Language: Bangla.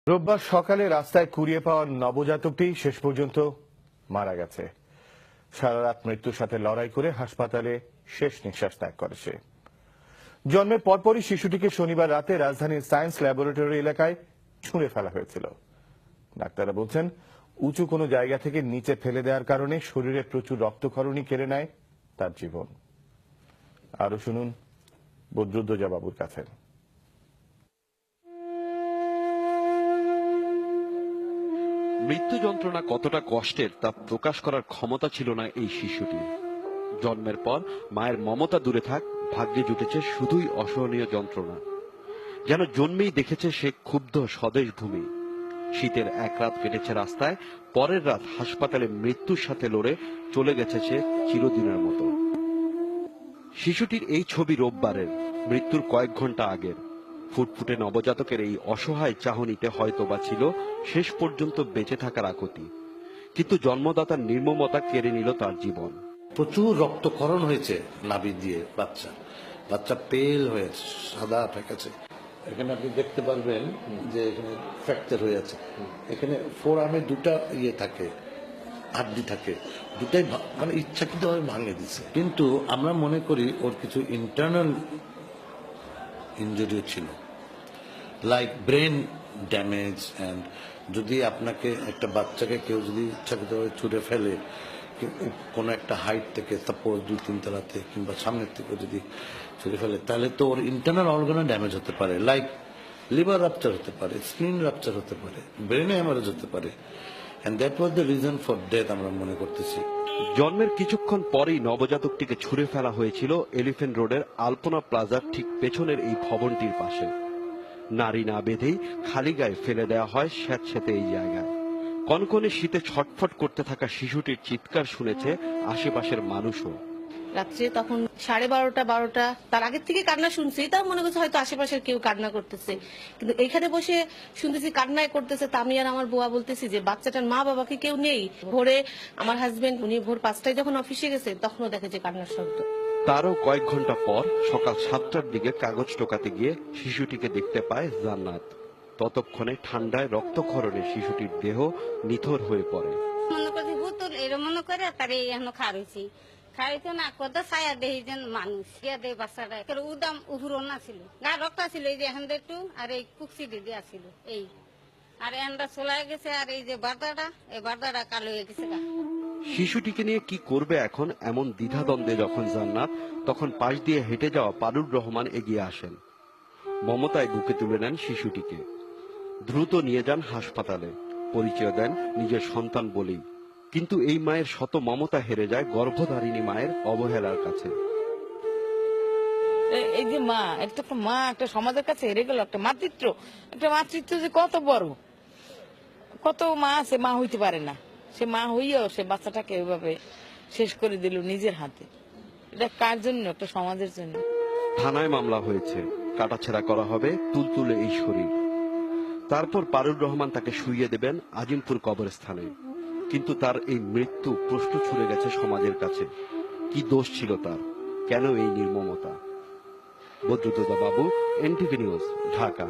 রোববার সকালে রাস্তায় কুড়িয়ে পাওয়া নবজাতকটি শেষ পর্যন্ত মারা গেছে। সারা রাত মৃত্যুর সাথে লড়াই করে হাসপাতালে শেষ নিঃশ্বাস ত্যাগ করে সে। জন্মের পরপরই শিশুটিকে শনিবার রাতে রাজধানীর সায়েন্স ল্যাবরেটরি এলাকায় ছুঁড়ে ফেলা হয়েছিল। ডাক্তাররা বলছেন, উঁচু কোনো জায়গা থেকে নিচে ফেলে দেওয়ার কারণে শরীরে প্রচুর রক্তক্ষরণই কেড়ে নেয় তার জীবন। আরো শুনুন বদরুদ্দোজা বাবুর কাছে। মৃত্যু যন্ত্রণা কতটা কষ্টের তা প্রকাশ করার ক্ষমতা ছিল না এই শিশুটির। জন্মের পর মায়ের মমতা দূরে থাক, ভাগ্যে জুটেছে শুধুই অসহনীয় যন্ত্রণা। যেন জন্মেই দেখেছে সে ক্ষুব্ধ স্বদেশ ভূমি। শীতের এক রাত কেটেছে রাস্তায়, পরের রাত হাসপাতালে মৃত্যুর সাথে লড়ে চলে গেছে সে চিরদিনের মতো। শিশুটির এই ছবি রোববারের, মৃত্যুর কয়েক ঘন্টা আগের। ফুটফুটে নবজাতকের এই অসহায় চাহনিতে হয়তোবা ছিল শেষ পর্যন্ত বেঁচে থাকার আকুতি, কিন্তু জন্মদাতার নির্মমতা কেড়ে নিল তার জীবন। প্রচুর রক্তক্ষরণ হয়েছে নাভি দিয়ে, বাচ্চা পেল হয়েছে, সাদা ফেকেছে। এখানে আপনি দেখতে পারবেন যে এখানে ফ্র্যাকচার হয়ে আছে। এখানে ফোর আর্মে দুটা থাকে, হাড্ডি থাকে, দুটাই মানে ইচ্ছাকৃতভাবে ভাঙে দিছে। কিন্তু আমরা মনে করি ওর কিছু ইন্টারনাল ইনজুরি ছিল, লাইক ব্রেন ড্যামেজ। অ্যান্ড যদি আপনাকে একটা বাচ্চাকে কেউ যদি ইচ্ছাকৃতভাবে ছুঁড়ে ফেলে কোনো একটা হাইট থেকে, সাপোজ 2-3 তলাতে কিংবা সামনের থেকে যদি ছুঁড়ে ফেলে, তাহলে তো ওর ইন্টারনাল অর্গানও ড্যামেজ হতে পারে, লাইক লিভার রাপচার হতে পারে, স্কিন রাপচার হতে পারে, ব্রেনে হ্যামারেজ হতে পারে। And that was the reason for death আমরা মনে করতেছি। জন্মের কিছুক্ষণ পরেই নবজাতকটিকে ছুঁড়ে ফেলা হয়েছিল এলিফ্যান্ট রোডের আলপনা প্লাজার ঠিক পেছনের এই ভবনটির পাশে। নারী না বেঁধেই খালি গায়ে ফেলে দেওয়া হয় স্যাঁতস্যাঁতে এই জায়গায়। কনকনে শীতে ছটফট করতে থাকা শিশুটির চিৎকার শুনেছে আশেপাশের মানুষও। রাত্রে তখন 12:30 তার আগের থেকে কান্না শুনছি, তাও মনে করছে হয়তো আশেপাশের কেউ কান্না করতেছে, কিন্তু এখানে বসে শুনতেছি কান্নায় করতেছে। তা আমি আর আমার বুয়া বলতেছি যে বাচ্চাটার মা বাবাকে কেউ নেই। ভোরে আমার হাজবেন্ড উনি ভোর 5টায় যখন অফিসে গেছে তখনও দেখে যে কান্নার শব্দ। তারও কয়েক ঘন্টা পর সকাল 7টার দিকে কাগজ টোকাতে গিয়ে শিশুটিকে দেখতে পায় জান্নাত। ততক্ষণে ঠান্ডায় রক্তক্ষরণে শিশুটির দেহ নিথর হয়ে পড়ে। মনে করছি বোতল এরম মনে করে তার এখনো খারইছি না কত ছায়া দেই যেন মানুষ ইয়া দেয় বাচ্চাটা উদাম উহুরো না ছিল, গা রক্ত ছিল এই যে এখন একটু, আর এই কুকসি দিয়া ছিল এই, আর এনটা চলে গেছে। আর এই যে বার্দাটা, এই বার্দাটা কালো হয়ে গেছে গা। শিশুটিকে নিয়ে কি করবে এখন, এমন দ্বিধাদ্বন্দ্বে যখন জান্নাত, তখন পাশ দিয়ে হেঁটে যাওয়া পারুর রহমান এগিয়ে আসেন। মমতায় বুকে তুলে নেন শিশুটিকে, দ্রুত নিয়ে যান হাসপাতালে, পরিচয় দেন নিজের সন্তান বলেই। কিন্তু এই মায়ের শত মমতা হেরে যায় গর্ভধারিণী মায়ের অবহেলার কাছে। এই যে মা, এটা তো একটা মা, একটা সমাজের কাছে হেরে গেল। একটা মাতৃত্ব যে কত বড়, কত মা আছে মা হইতে পারে না, সে মা হইয়াও সে বাচ্চাটাকে ওইভাবে শেষ করে দিল নিজের হাতে। এটা কার জন্য? একটা সমাজের জন্য। থানায় মামলা হয়েছে, কাটাছেঁড়া করা হবে তুলতুলে এই শরীর। তারপর পারুর রহমান তাকে শুইয়ে দেবেন আজিমপুর কবরস্থানে। কিন্তু তার এই মৃত্যু প্রশ্ন ছুড়ে গেছে সমাজের কাছে। কি দোষ ছিল তার, কেন এই নির্মমতা? বদরুদ্দোজা বাবু, এনটিভি নিউজ, ঢাকা।